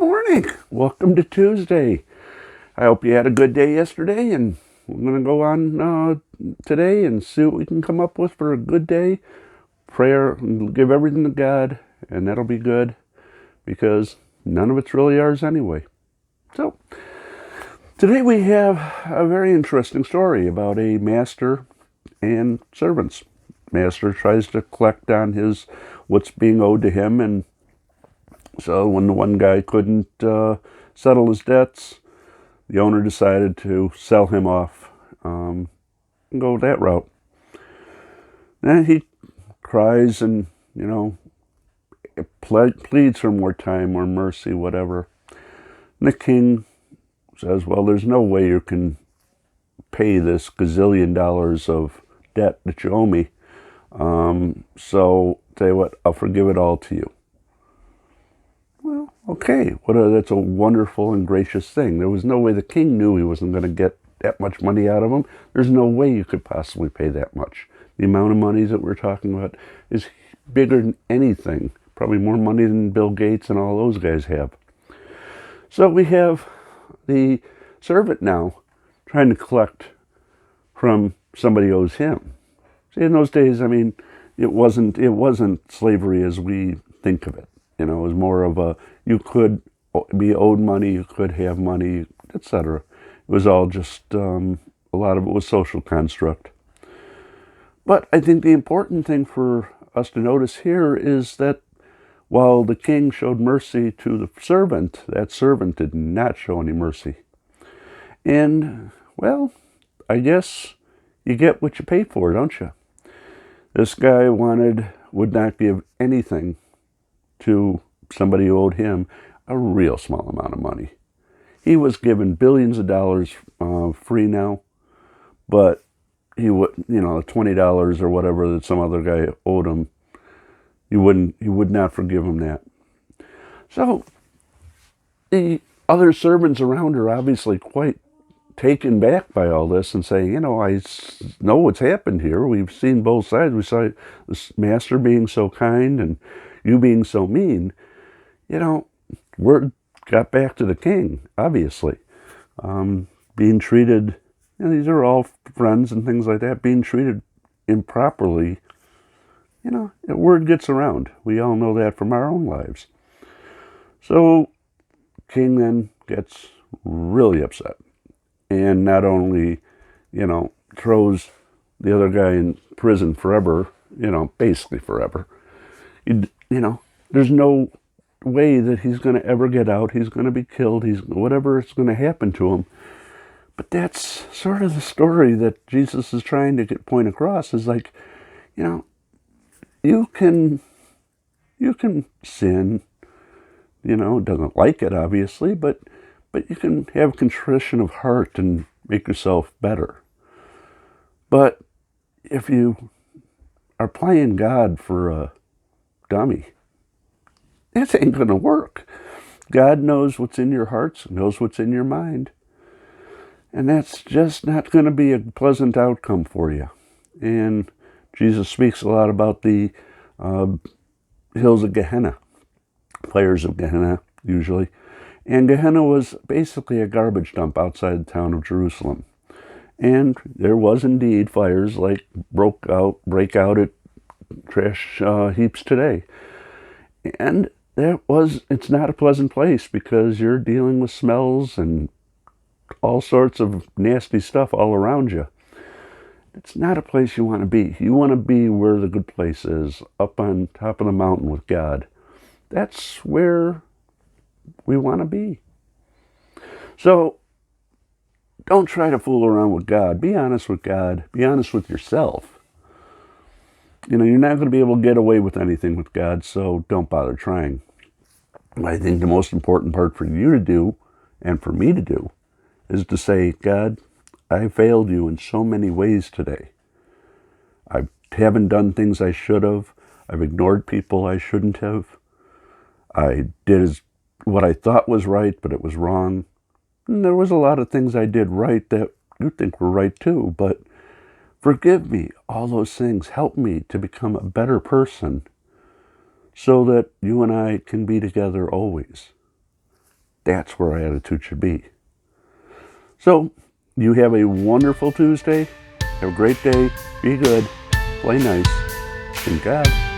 morning. Welcome to Tuesday. I hope you had a good day yesterday, and we're going to go on today and see what we can come up with for a good day. Prayer, and give everything to God, and that'll be good because none of it's really ours anyway. So, today we have a very interesting story about a master and servants. Master tries to collect on his what's being owed to him, and so when the one guy couldn't settle his debts, the owner decided to sell him off and go that route. And he cries and, pleads for more time, more mercy, whatever. And the king says, well, there's no way you can pay this gazillion dollars of debt that you owe me. So, tell you what, I'll forgive it all to you. Well, okay, that's a wonderful and gracious thing. There was no way the king knew he wasn't going to get that much money out of him. There's no way you could possibly pay that much. The amount of money that we're talking about is bigger than anything. Probably more money than Bill Gates and all those guys have. So we have the servant now trying to collect from somebody who owes him. See, in those days, it wasn't slavery as we think of it. It was more of you could be owed money, you could have money, etc. It was all just, a lot of it was social construct. But I think the important thing for us to notice here is that while the king showed mercy to the servant, that servant did not show any mercy. And, well, I guess you get what you pay for, don't you? This guy would not give anything to somebody who owed him a real small amount of money. He was given billions of dollars free now, but he would, $20 or whatever that some other guy owed him, he would not forgive him that. So the other servants around are obviously quite taken back by all this and saying, I know what's happened here. We've seen both sides. We saw this master being so kind and you being so mean. Word got back to the king, obviously. Being treated, these are all friends and things like that, being treated improperly, word gets around. We all know that from our own lives. So, king then gets really upset. And not only, throws the other guy in prison forever, basically forever. There's no way that he's going to ever get out. He's going to be killed. Whatever is going to happen to him. But that's sort of the story that Jesus is trying to point across. Is like, you can sin. Doesn't like it obviously, but you can have contrition of heart and make yourself better. But if you are playing God for a dummy, that ain't going to work. God knows what's in your hearts, knows what's in your mind. And that's just not going to be a pleasant outcome for you. And Jesus speaks a lot about the hills of Gehenna, fires of Gehenna, usually. And Gehenna was basically a garbage dump outside the town of Jerusalem. And there was indeed fires like break out at trash heaps today. And it's not a pleasant place because you're dealing with smells and all sorts of nasty stuff all around you. It's not a place you want to be. You want to be where the good place is, up on top of the mountain with God. That's where we want to be. So, don't try to fool around with God. Be honest with God. Be honest with yourself. You're not going to be able to get away with anything with God, so don't bother trying. I think the most important part for you to do, and for me to do, is to say, God, I failed you in so many ways today. I haven't done things I should have. I've ignored people I shouldn't have. I did what I thought was right, but it was wrong. And there was a lot of things I did right that you think were right too, but forgive me, all those things. Help me to become a better person so that you and I can be together always. That's where our attitude should be. So, you have a wonderful Tuesday. Have a great day. Be good. Play nice. And God.